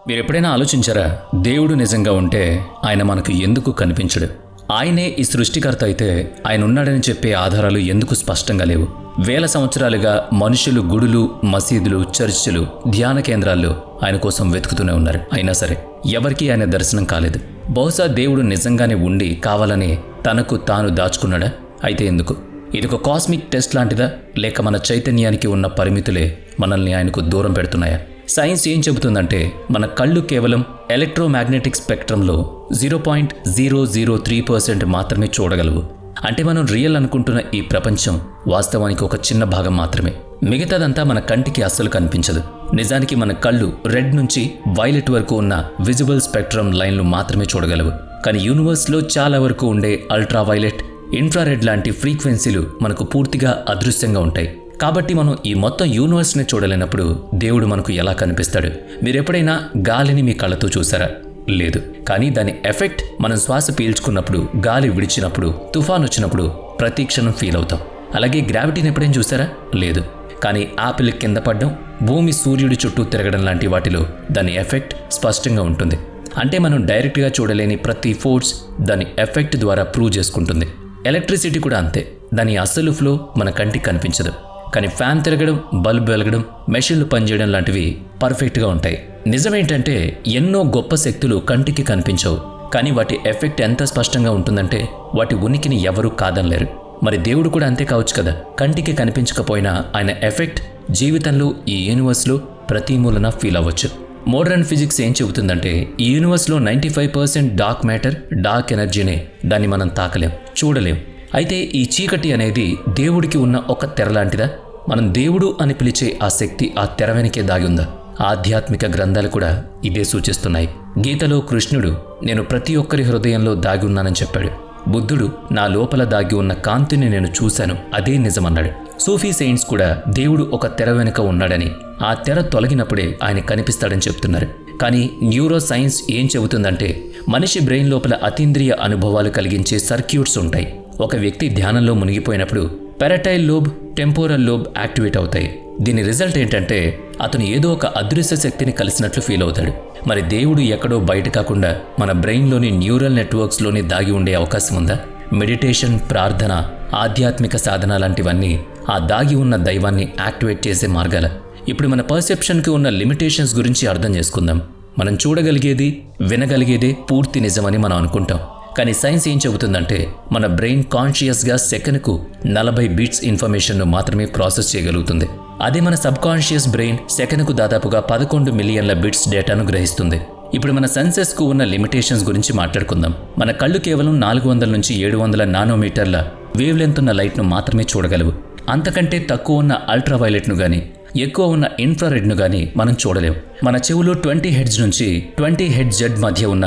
మీరు ఎప్పుడైనా ఆలోచించారా, దేవుడు నిజంగా ఉంటే ఆయన మనకు ఎందుకు కనిపించడు? ఆయనే ఈ సృష్టికర్త అయితే ఆయన ఉన్నాడని చెప్పే ఆధారాలు ఎందుకు స్పష్టంగా లేవు? వేల సంవత్సరాలుగా మనుషులు గుడులు, మసీదులు, చర్చిలు, ధ్యాన కేంద్రాల్లో ఆయన కోసం వెతుకుతూనే ఉన్నారు. అయినా సరే ఎవరికీ ఆయన దర్శనం కాలేదు. బహుశా దేవుడు నిజంగానే ఉండి కావాలని తనకు తాను దాచుకున్నాడా? అయితే ఎందుకు? ఇదొక కాస్మిక్ టెస్ట్ లాంటిదా, లేక మన చైతన్యానికి ఉన్న పరిమితులే మనల్ని ఆయనకు దూరం పెడుతున్నాయా? సైన్స్ ఏం చెబుతుందంటే మన కళ్ళు కేవలం ఎలక్ట్రోమాగ్నెటిక్ స్పెక్ట్రంలో 0.003% మాత్రమే చూడగలవు. అంటే మనం రియల్ అనుకుంటున్న ఈ ప్రపంచం వాస్తవానికి ఒక చిన్న భాగం మాత్రమే. మిగతాదంతా మన కంటికి అస్సలు కనిపించదు. నిజానికి మన కళ్ళు రెడ్ నుంచి వైలెట్ వరకు ఉన్న విజిబుల్ స్పెక్ట్రమ్ లైన్లు మాత్రమే చూడగలవు. కానీ యూనివర్స్లో చాలా వరకు ఉండే అల్ట్రా వైలెట్, ఇన్ఫ్రారెడ్ లాంటి ఫ్రీక్వెన్సీలు మనకు పూర్తిగా అదృశ్యంగా ఉంటాయి. కాబట్టి మనం ఈ మొత్తం యూనివర్స్ని చూడలేనప్పుడు దేవుడు మనకు ఎలా కనిపిస్తాడు? మీరెప్పుడైనా గాలిని మీ కళ్ళతో చూసారా? లేదు. కానీ దాని ఎఫెక్ట్ మనం శ్వాస పీల్చుకున్నప్పుడు, గాలి విడిచినప్పుడు, తుఫాన్ వచ్చినప్పుడు ప్రతి క్షణం ఫీల్ అవుతాం. అలాగే గ్రావిటీని ఎప్పుడైనా చూసారా? లేదు. కానీ ఆపిల్ కింద పడడం, భూమి సూర్యుడి చుట్టూ తిరగడం లాంటి వాటిలో దాని ఎఫెక్ట్ స్పష్టంగా ఉంటుంది. అంటే మనం డైరెక్ట్గా చూడలేని ప్రతి ఫోర్స్ దాని ఎఫెక్ట్ ద్వారా ప్రూవ్ చేసుకుంటుంది. ఎలక్ట్రిసిటీ కూడా అంతే. దాని అసలు ఫ్లో మన కంటికి కనిపించదు. కానీ ఫ్యాన్ తిరగడం, బల్బ్ వెలగడం, మెషిన్లు పనిచేయడం లాంటివి పర్ఫెక్ట్గా ఉంటాయి. నిజమేంటంటే ఎన్నో గొప్ప శక్తులు కంటికి కనిపించవు. కానీ వాటి ఎఫెక్ట్ ఎంత స్పష్టంగా ఉంటుందంటే వాటి ఉనికిని ఎవరూ కాదనలేరు. మరి దేవుడు కూడా అంతే కావచ్చు కదా. కంటికి కనిపించకపోయినా ఆయన ఎఫెక్ట్ జీవితంలో, ఈ యూనివర్స్లో ప్రతి మూలన ఫీల్ అవ్వచ్చు. మోడర్న్ ఫిజిక్స్ ఏం చెబుతుందంటే ఈ యూనివర్స్లో 95% డార్క్ మ్యాటర్, డార్క్ ఎనర్జీనే. దాన్ని మనం తాకలేం, చూడలేం. అయితే ఈ చీకటి అనేది దేవుడికి ఉన్న ఒక తెర లాంటిదా? మనం దేవుడు అని పిలిచే ఆ శక్తి ఆ తెర వెనకే దాగి ఉందా? ఆధ్యాత్మిక గ్రంథాలు కూడా ఇదే సూచిస్తున్నాయి. గీతలో కృష్ణుడు నేను ప్రతి ఒక్కరి హృదయంలో దాగి ఉన్నానని చెప్పాడు. బుద్ధుడు నా లోపల దాగి ఉన్న కాంతిని నేను చూశాను, అదే నిజమన్నాడు. సూఫీ సెయింట్స్ కూడా దేవుడు ఒక తెర వెనుక ఉన్నాడని, ఆ తెర తొలగినప్పుడే ఆయన కనిపిస్తాడని చెప్తున్నారు. కానీ న్యూరో సైన్స్ ఏం చెబుతుందంటే మనిషి బ్రెయిన్ లోపల అతీంద్రియ అనుభవాలు కలిగించే సర్క్యూట్స్ ఉంటాయి. ఒక వ్యక్తి ధ్యానంలో మునిగిపోయినప్పుడు పెరటైల్ లోబ్, టెంపోరల్ లోబ్ యాక్టివేట్ అవుతాయి. దీని రిజల్ట్ ఏంటంటే అతను ఏదో ఒక అదృశ్య శక్తిని కలిసినట్లు ఫీల్ అవుతాడు. మరి దేవుడు ఎక్కడో బయట కాకుండా మన బ్రెయిన్లోని న్యూరల్ నెట్వర్క్స్లోనే దాగి ఉండే అవకాశం ఉందా? మెడిటేషన్, ప్రార్థన, ఆధ్యాత్మిక సాధన లాంటివన్నీ ఆ దాగి ఉన్న దైవాన్ని యాక్టివేట్ చేసే మార్గాల. ఇప్పుడు మన పర్సెప్షన్కి ఉన్న లిమిటేషన్స్ గురించి అర్థం చేసుకుందాం. మనం చూడగలిగేది, వినగలిగేదే పూర్తి నిజమని మనం అనుకుంటాం. కానీ సైన్స్ ఏం చెబుతుందంటే మన బ్రెయిన్ కాన్షియస్గా సెకనుకు 40 బీట్స్ ఇన్ఫర్మేషన్ను మాత్రమే ప్రాసెస్ చేయగలుగుతుంది. అదే మన సబ్కాన్షియస్ బ్రెయిన్ సెకనుకు దాదాపుగా 11 మిలియన్ల బిట్స్ డేటాను గ్రహిస్తుంది. ఇప్పుడు మన సెన్సెస్కు ఉన్న లిమిటేషన్స్ గురించి మాట్లాడుకుందాం. మన కళ్ళు కేవలం 400 నుంచి 700 నానోమీటర్ల వేవ్ లెంత్ ఉన్న లైట్ను మాత్రమే చూడగలవు. అంతకంటే తక్కువ ఉన్న అల్ట్రావైలెట్ను కానీ, ఎక్కువ ఉన్న ఇన్ఫ్రారెడ్ను కానీ మనం చూడలేం. మన చెవులు 20 హెర్ట్జ్ నుంచి 20 హెర్ట్జ్ మధ్య ఉన్న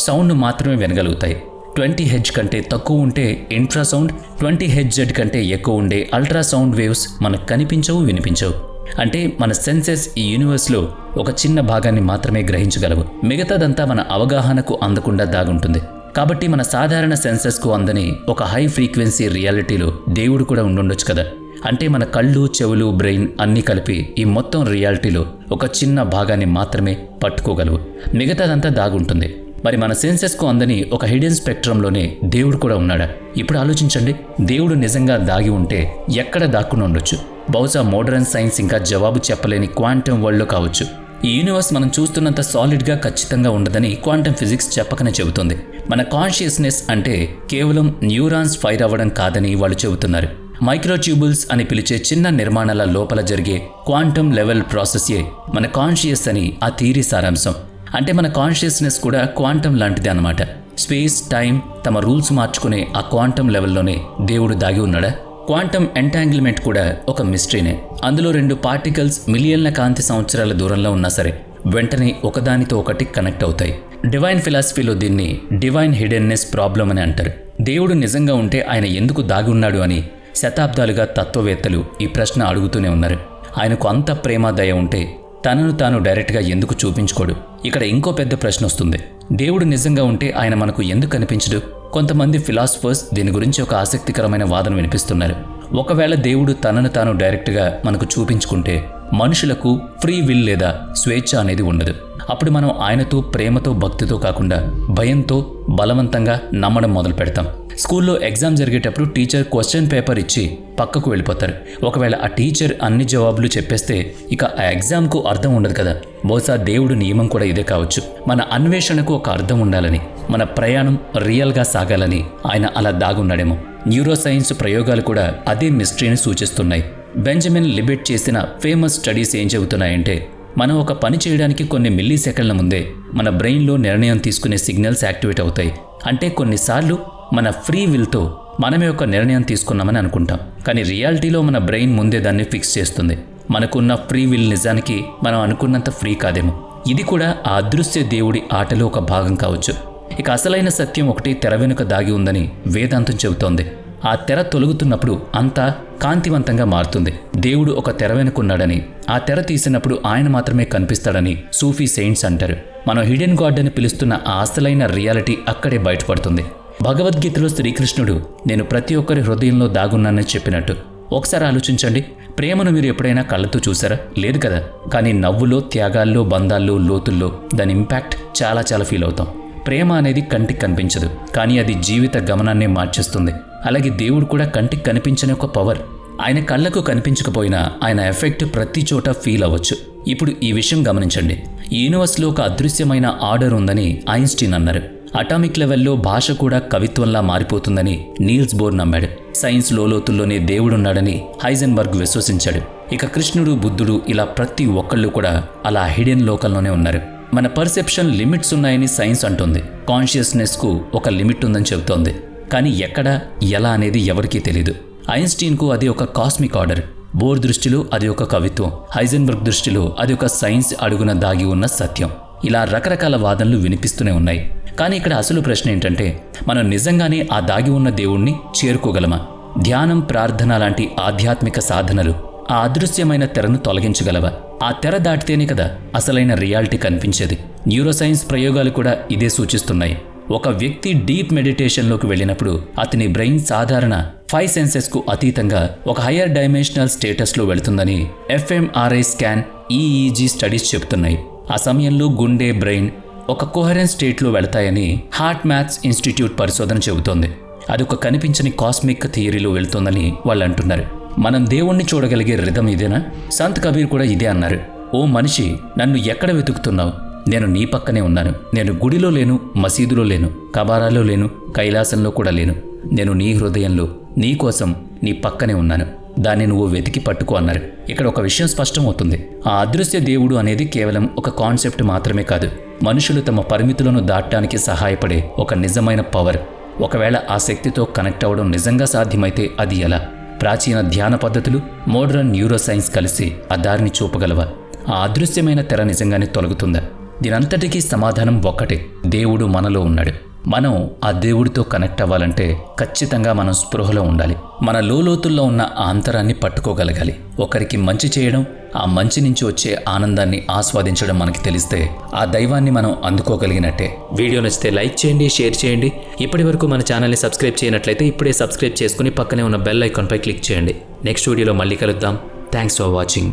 సౌండ్ను మాత్రమే వినగలుగుతాయి. 20 హెర్ట్జ్ కంటే తక్కువ ఉంటే ఇన్ఫ్రాసౌండ్, 20 హెర్ట్జ్ కంటే ఎక్కువ ఉండే అల్ట్రాసౌండ్ వేవ్స్ మనకు కనిపించవు, వినిపించవు. అంటే మన సెన్సెస్ ఈ యూనివర్స్లో ఒక చిన్న భాగాన్ని మాత్రమే గ్రహించగలవు. మిగతాదంతా మన అవగాహనకు అందకుండా దాగుంటుంది. కాబట్టి మన సాధారణ సెన్సెస్కు అందని ఒక హై ఫ్రీక్వెన్సీ రియాలిటీలో దేవుడు కూడా ఉండుండొచ్చు కదా. అంటే మన కళ్ళు, చెవులు, బ్రెయిన్ అన్నీ కలిపి ఈ మొత్తం రియాలిటీలో ఒక చిన్న భాగాన్ని మాత్రమే పట్టుకోగలవు. మిగతాదంతా దాగుంటుంది. మరి మన సెన్సెస్కు అందని ఒక హిడెన్ స్పెక్ట్రంలోనే దేవుడు కూడా ఉన్నాడా? ఇప్పుడు ఆలోచించండి. దేవుడు నిజంగా దాగి ఉంటే ఎక్కడ దాక్కుని ఉండొచ్చు? బహుశా మోడర్న్ సైన్స్ ఇంకా జవాబు చెప్పలేని క్వాంటమ్ వరల్డ్లో కావచ్చు. ఈ యూనివర్స్ మనం చూస్తున్నంత సాలిడ్గా ఖచ్చితంగా ఉండదని క్వాంటమ్ ఫిజిక్స్ చెప్పకనే చెబుతుంది. మన కాన్షియస్నెస్ అంటే కేవలం న్యూరాన్స్ ఫైర్ అవ్వడం కాదని వాళ్ళు చెబుతున్నారు. మైక్రోట్యూబుల్స్ అని పిలిచే చిన్న నిర్మాణాల లోపల జరిగే క్వాంటమ్ లెవెల్ ప్రాసెస్యే మన కాన్షియస్ అని ఆ థియరీ సారాంశం. అంటే మన కాన్షియస్నెస్ కూడా క్వాంటమ్ లాంటిది అన్నమాట. స్పేస్, టైం తమ రూల్స్ మార్చుకునే ఆ క్వాంటమ్ లెవెల్లోనే దేవుడు దాగి ఉన్నాడా? క్వాంటమ్ ఎంటాంగిల్మెంట్ కూడా ఒక మిస్టరీనే. అందులో 2 పార్టికల్స్ మిలియన్ల కాంతి సంవత్సరాల దూరంలో ఉన్నా సరే వెంటనే ఒకదానితో ఒకటి కనెక్ట్ అవుతాయి. డివైన్ ఫిలాసఫీలో దీన్ని డివైన్ హిడెన్నెస్ ప్రాబ్లం అని అంటారు. దేవుడు నిజంగా ఉంటే ఆయన ఎందుకు దాగి ఉన్నాడు అని శతాబ్దాలుగా తత్వవేత్తలు ఈ ప్రశ్న అడుగుతూనే ఉన్నారు. ఆయనకు అంత ప్రేమ, దయ ఉంటే తనను తాను డైరెక్ట్గా ఎందుకు చూపించుకోడు? ఇక్కడ ఇంకో పెద్ద ప్రశ్న వస్తుంది. దేవుడు నిజంగా ఉంటే ఆయన మనకు ఎందుకు కనిపించడు? కొంతమంది ఫిలాసఫర్స్ దీని గురించి ఒక ఆసక్తికరమైన వాదన వినిపిస్తున్నారు. ఒకవేళ దేవుడు తనను తాను డైరెక్ట్గా మనకు చూపించుకుంటే మనుషులకు ఫ్రీ విల్ లేదా స్వేచ్ఛ అనేది ఉండదు. అప్పుడు మనం ఆయనతో ప్రేమతో భక్తితో కాకుండా భయంతో బలవంతంగా నమ్మడం మొదలు పెడతాం. స్కూల్లో ఎగ్జామ్ జరిగేటప్పుడు టీచర్ క్వశ్చన్ పేపర్ ఇచ్చి పక్కకు వెళ్ళిపోతారు. ఒకవేళ ఆ టీచర్ అన్ని జవాబులు చెప్పేస్తే ఇక ఆ ఎగ్జామ్కు అర్థం ఉండదు కదా. బహుశా దేవుడు నియమం కూడా ఇదే కావచ్చు. మన అన్వేషణకు ఒక అర్థం ఉండాలని, మన ప్రయాణం రియల్గా సాగాలని ఆయన అలా దాగున్నాడేమో. న్యూరో సైన్స్ ప్రయోగాలు కూడా అదే మిస్టరీని సూచిస్తున్నాయి. బెంజమిన్ లిబెట్ చేసిన ఫేమస్ స్టడీస్ ఏం చెబుతున్నాయంటే, మనం ఒక పని చేయడానికి కొన్ని మిల్లీ సెకండ్ల ముందే మన బ్రెయిన్లో నిర్ణయం తీసుకునే సిగ్నల్స్ యాక్టివేట్ అవుతాయి. అంటే కొన్నిసార్లు మన ఫ్రీ విల్తో మనమే ఒక నిర్ణయం తీసుకున్నామని అనుకుంటాం, కానీ రియాలిటీలో మన బ్రెయిన్ ముందే దాన్ని ఫిక్స్ చేస్తుంది. మనకున్న ఫ్రీ విల్ నిజానికి మనం అనుకున్నంత ఫ్రీ కాదేమో. ఇది కూడా ఆ అదృశ్య దేవుడి ఆటలో ఒక భాగం కావచ్చు. ఇక అసలైన సత్యం ఒకటి తెర వెనుక దాగి ఉందని వేదాంతం చెబుతోంది. ఆ తెర తొలగుతున్నప్పుడు అంతా కాంతివంతంగా మారుతుంది. దేవుడు ఒక తెర వెనుకున్నాడని, ఆ తెర తీసినప్పుడు ఆయన మాత్రమే కనిపిస్తాడని సూఫీ సెయింట్స్ అంటారు. మనం హిడెన్ గాడ్ అని పిలుస్తున్న ఆ అసలైన రియాలిటీ అక్కడే బయటపడుతుంది. భగవద్గీతలో శ్రీకృష్ణుడు నేను ప్రతి ఒక్కరి హృదయంలో దాగున్నానని చెప్పినట్టు. ఒకసారి ఆలోచించండి, ప్రేమను మీరు ఎప్పుడైనా కళ్ళతో చూసారా? లేదు కదా. కానీ నవ్వులో, త్యాగాల్లో, బంధాల్లో, లోతుల్లో దాని ఇంపాక్ట్ చాలా చాలా ఫీల్ అవుతాం. ప్రేమ అనేది కంటికి కనిపించదు, కానీ అది జీవిత గమనాన్నే మార్చేస్తుంది. అలాగే దేవుడు కూడా కంటికి కనిపించని ఒక పవర్. ఆయన కళ్ళకు కనిపించకపోయినా ఆయన ఎఫెక్ట్ ప్రతి చోట ఫీల్ అవ్వచ్చు. ఇప్పుడు ఈ విషయం గమనించండి. ఈ యూనివర్స్లో ఒక అదృశ్యమైన ఆర్డర్ ఉందని ఐన్స్టీన్ అన్నారు. అటామిక్ లెవెల్లో భాష కూడా కవిత్వంలా మారిపోతుందని నీల్స్ బోర్ నమ్మాడు. సైన్స్ లోతుల్లోనే దేవుడున్నాడని హైజెన్బర్గ్ విశ్వసించాడు. ఇక కృష్ణుడు, బుద్ధుడు ఇలా ప్రతి ఒక్కళ్ళు కూడా అలా హిడెన్ లోకంలోనే ఉన్నారు. మన పర్సెప్షన్ లిమిట్స్ ఉన్నాయని సైన్స్ అంటుంది. కాన్షియస్నెస్కు ఒక లిమిట్ ఉందని చెబుతోంది. కానీ ఎక్కడ, ఎలా అనేది ఎవరికీ తెలీదు. ఐన్స్టీన్కు అది ఒక కాస్మిక్ ఆర్డర్, బోర్ దృష్టిలో అది ఒక కవిత్వం, హైజెన్బర్గ్ దృష్టిలో అది ఒక సైన్స్ అడుగున దాగి ఉన్న సత్యం. ఇలా రకరకాల వాదనలు వినిపిస్తూనే ఉన్నాయి. కానీ ఇక్కడ అసలు ప్రశ్న ఏంటంటే, మనం నిజంగానే ఆ దాగి ఉన్న దేవుణ్ణి చేరుకోగలమా? ధ్యానం, ప్రార్థన లాంటి ఆధ్యాత్మిక సాధనలు ఆ అదృశ్యమైన తెరను తొలగించగలవా? ఆ తెర దాటితేనే కదా అసలైన రియాలిటీ కనిపించేది. న్యూరోసైన్స్ ప్రయోగాలు కూడా ఇదే సూచిస్తున్నాయి. ఒక వ్యక్తి డీప్ మెడిటేషన్లోకి వెళ్ళినప్పుడు అతని బ్రెయిన్ సాధారణ 5 సెన్సెస్కు అతీతంగా ఒక హయ్యర్ డైమెన్షనల్ స్టేటస్లో వెళుతుందని ఎఫ్ఎంఆర్ఐ స్కాన్, ఈఈజీ స్టడీస్ చెబుతున్నాయి. ఆ సమయంలో గుండె, బ్రెయిన్ ఒక కోహరెన్స్ స్టేట్లో వెళతాయని హార్ట్ మ్యాథ్స్ ఇన్స్టిట్యూట్ పరిశోధన చెబుతోంది. అదొక కనిపించని కాస్మిక్ థియరీలో వెళుతోందని వాళ్ళు అంటున్నారు. మనం దేవుణ్ణి చూడగలిగే రిధం ఇదేనా? సంత్ కబీర్ కూడా ఇదే అన్నారు. ఓ మనిషి, నన్ను ఎక్కడ వెతుకుతున్నావు? నేను నీ పక్కనే ఉన్నాను. నేను గుడిలో లేను, మసీదులో లేను, కబారాలో లేను, కైలాసంలో కూడా లేను. నేను నీ హృదయంలో, నీ కోసం, నీ పక్కనే ఉన్నాను. దాన్ని నువ్వు వెతికి పట్టుకో అన్నారు. ఇక్కడ ఒక విషయం స్పష్టమవుతుంది. ఆ అదృశ్య దేవుడు అనేది కేవలం ఒక కాన్సెప్ట్ మాత్రమే కాదు, మనుషులు తమ పరిమితులను దాటడానికి సహాయపడే ఒక నిజమైన పవర్. ఒకవేళ ఆ శక్తితో కనెక్ట్ అవ్వడం నిజంగా సాధ్యమైతే అది ఎలా? ప్రాచీన ధ్యాన పద్ధతులు, మోడర్న్ న్యూరోసైన్స్ కలిసి ఆ దారిని చూపగలవా? ఆ అదృశ్యమైన తెర నిజంగానే తొలగుతుందా? దీనంతటికీ సమాధానం ఒక్కటే, దేవుడు మనలో ఉన్నాడు. మనం ఆ దేవుడితో కనెక్ట్ అవ్వాలంటే ఖచ్చితంగా మనం స్పృహలో ఉండాలి. మన లోతుల్లో ఉన్న ఆ అంతరాన్ని పట్టుకోగలగాలి. ఒకరికి మంచి చేయడం, ఆ మంచి నుంచి వచ్చే ఆనందాన్ని ఆస్వాదించడం మనకి తెలిస్తే ఆ దైవాన్ని మనం అందుకోగలిగినట్టే. వీడియో నచ్చితే లైక్ చేయండి, షేర్ చేయండి. ఇప్పటి వరకు మన ఛానల్ని సబ్స్క్రైబ్ చేయనట్లయితే ఇప్పుడే సబ్స్క్రైబ్ చేసుకుని పక్కనే ఉన్న బెల్ ఐకాన్పై క్లిక్ చేయండి. నెక్స్ట్ వీడియోలో మళ్ళీ కలుద్దాం. Thanks for watching.